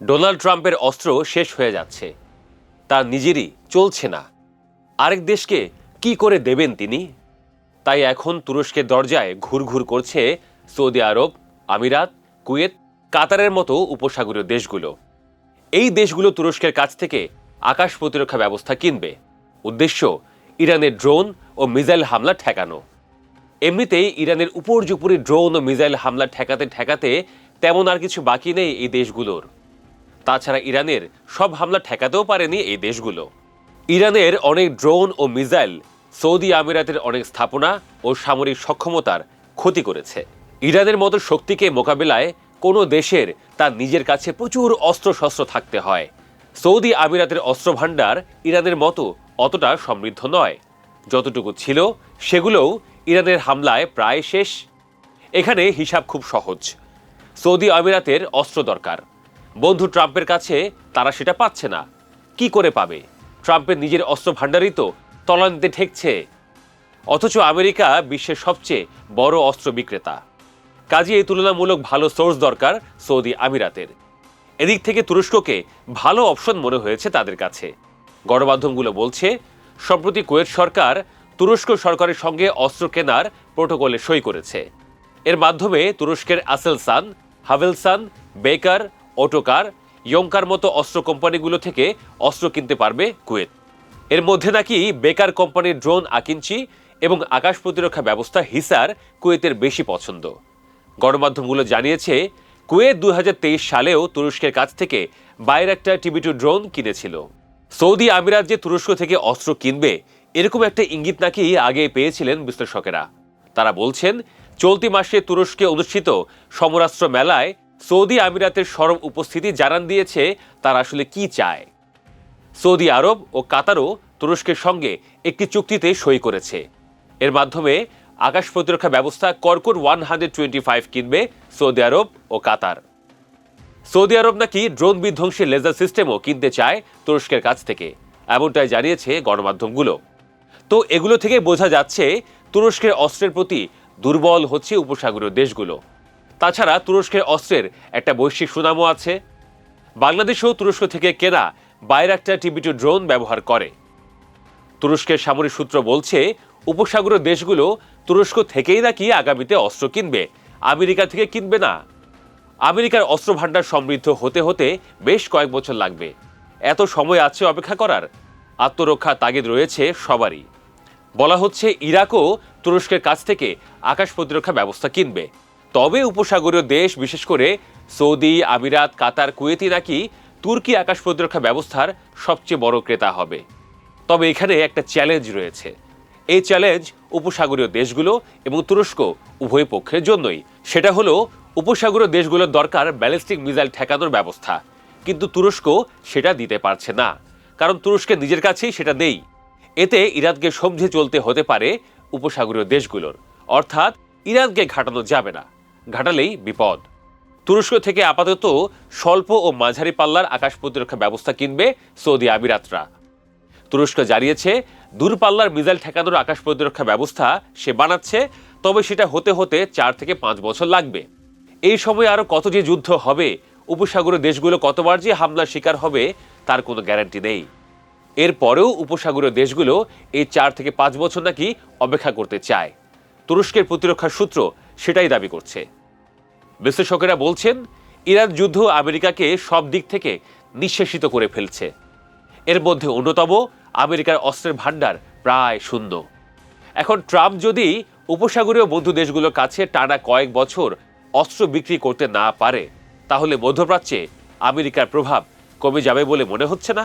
Donald ট্রাম্পের অস্ত্র শেষ হয়ে যাচ্ছে, তার নিজেরই চলছে না, আরেক দেশকে কি করে দেবেন তিনি? তাই এখন তুরস্কের দরজায় ঘুরঘুর করছে সৌদি আরব, আমিরাত, কুয়েত, কাতারের মতো উপসাগরীয় দেশগুলো। এই দেশগুলো তুরস্কের কাছ থেকে আকাশ প্রতিরক্ষা ব্যবস্থা কিনবে। উদ্দেশ্য ইরানের ড্রোন ও মিসাইল হামলা ঠেকানো। এমনিতেই ইরানের উপর্যুপরি ড্রোন ও মিসাইল হামলা ঠেকাতে ঠেকাতে তেমন আর কিছু বাকি নেই এই দেশগুলোর। তাছাড়া ইরানের সব হামলা ঠেকাতেও পারেনি এই দেশগুলো। ইরানের অনেক ড্রোন ও মিসাইল সৌদি আমিরাতের অনেক স্থাপনা ও সামরিক সক্ষমতার ক্ষতি করেছে। ইরানের মতো শক্তিকে মোকাবিলায় কোনো দেশের তার নিজের কাছে প্রচুর অস্ত্রশস্ত্র থাকতে হয়। সৌদি আমিরাতের অস্ত্র ভাণ্ডার ইরানের মতো অতটা সমৃদ্ধ নয়। যতটুকু ছিল সেগুলোও ইরানের হামলায় প্রায় শেষ। এখানে হিসাব খুব সহজ। সৌদি আমিরাতের অস্ত্র দরকার, বন্ধু ট্রাম্পের কাছে তারা সেটা পাচ্ছে না। কি করে পাবে? ট্রাম্পের নিজের অস্ত্র ভাণ্ডারই তো তলানিতে ঠেকছে। অথচ আমেরিকা বিশ্বের সবচেয়ে বড় অস্ত্র বিক্রেতা। কাজেই তুলনামূলক ভালো সোর্স দরকার সৌদি আমিরাতের। এদিক থেকে তুরস্ককে ভালো অপশন মনে হয়েছে তাদের কাছে। গণমাধ্যমগুলো বলছে, সম্প্রতি কুয়েত সরকার তুরস্ক সরকারের সঙ্গে অস্ত্র কেনার প্রোটোকলে সই করেছে। এর মাধ্যমে তুরস্কের আসেলসান, হাভেলসান, বেকার, অটোকার, ইয়ঙ্কার মতো অস্ত্র কোম্পানিগুলো থেকে অস্ত্র কিনতে পারবে কুয়েত। এর মধ্যে নাকি বেকার কোম্পানির ড্রোন আকিঞ্চি এবং আকাশ প্রতিরক্ষা ব্যবস্থা হিসার কুয়েতের বেশি পছন্দ। গণমাধ্যমগুলো জানিয়েছে, কুয়েত 2023 সালেও তুরস্কের কাছ থেকে বাইরাক্টার TB2 ড্রোন কিনেছিল। সৌদি আমিরাত যে তুরস্ক থেকে অস্ত্র কিনবে এরকম একটা ইঙ্গিত নাকি আগে পেয়েছিলেন বিশ্লেষকেরা। তারা বলছেন, চলতি মাসে তুরস্কে অনুষ্ঠিত সমরাস্ত্র মেলায় সৌদি আমিরাতের সরব উপস্থিতি জানান দিয়েছে তারা আসলে কি চায়। সৌদি আরব ও কাতারও তুরস্কের সঙ্গে একটি চুক্তিতে সই করেছে। এর মাধ্যমে আকাশ প্রতিরক্ষা ব্যবস্থা কর্কর 125 কিনবে সৌদি আরব ও কাতার। সৌদি আরব নাকি ড্রোন বিধ্বংসী লেজার সিস্টেমও কিনতে চায় তুরস্কের কাছ থেকে, এমনটাই জানিয়েছে গণমাধ্যমগুলো। তো এগুলো থেকে বোঝা যাচ্ছে তুরস্কের অস্ত্রের প্রতি দুর্বল হচ্ছে উপসাগরীয় দেশগুলো। তাছাড়া তুরস্কের অস্ত্রের একটা বৈশ্বিক সুনামও আছে। বাংলাদেশও তুরস্ক থেকে কেনা বাইরাক্টার TB2 ড্রোন ব্যবহার করে। তুরস্কের সামরিক সূত্র বলছে, উপসাগরীয় দেশগুলো তুরস্ক থেকেই নাকি আগামীতে অস্ত্র কিনবে, আমেরিকা থেকে কিনবে না। আমেরিকার অস্ত্র ভাণ্ডার সমৃদ্ধ হতে হতে বেশ কয়েক বছর লাগবে। এত সময় আছে অপেক্ষা করার? আত্মরক্ষা তাগিদ রয়েছে সবারই। বলা হচ্ছে, ইরাকও তুরস্কের কাছ থেকে আকাশ প্রতিরক্ষা ব্যবস্থা কিনবে। তবে উপসাগরীয় দেশ বিশেষ করে সৌদি আমিরাত, কাতার, কুয়েতি নাকি তুর্কি আকাশ প্রতিরক্ষা ব্যবস্থার সবচেয়ে বড় ক্রেতা হবে। তবে এখানে একটা চ্যালেঞ্জ রয়েছে। এই চ্যালেঞ্জ উপসাগরীয় দেশগুলো এবং তুরস্ক উভয় পক্ষের জন্যই। সেটা হলো, উপসাগরীয় দেশগুলোর দরকার ব্যালিস্টিক মিসাইল ঠেকানোর ব্যবস্থা, কিন্তু তুরস্ক সেটা দিতে পারছে না, কারণ তুরস্কের নিজের কাছেই সেটা নেই। এতে ইরানকে সমঝে চলতে হতে পারে উপসাগরীয় দেশগুলোর, অর্থাৎ ইরানকে ঘাটানো যাবে না, ঘাটালেই বিপদ। তুরস্ক থেকে আপাতত স্বল্প ও মাঝারি পাল্লার আকাশ প্রতিরক্ষা ব্যবস্থা কিনবে সৌদি আমিরাতরা। তুরস্ক জানিয়েছে, দূরপাল্লার মিসাইল ঠেকানোর আকাশ প্রতিরক্ষা ব্যবস্থা সে বানাচ্ছে, তবে সেটা হতে হতে 4 থেকে 5 বছর লাগবে। এই সময় আরো কত যে যুদ্ধ হবে, উপসাগরীয় দেশগুলো কতবার যে হামলার শিকার হবে তার কোনো গ্যারান্টি নেই। এরপরেও উপসাগরীয় দেশগুলো এই 4 থেকে 5 বছর নাকি অপেক্ষা করতে চায়। তুরস্কের প্রতিরক্ষা সূত্র সেটাই দাবি করছে। বিশ্লেষকেরা বলছেন, ইরান যুদ্ধ আমেরিকাকে সব দিক থেকে নিঃশেষিত করে ফেলছে। এর মধ্যে অন্যতম, আমেরিকার অস্ত্রের ভাণ্ডার প্রায় শূন্য। এখন ট্রাম্প যদি উপসাগরীয় বন্ধু দেশগুলোর কাছে টানা কয়েক বছর অস্ত্র বিক্রি করতে না পারে, তাহলে মধ্যপ্রাচ্যে আমেরিকার প্রভাব কমে যাবে বলে মনে হচ্ছে না।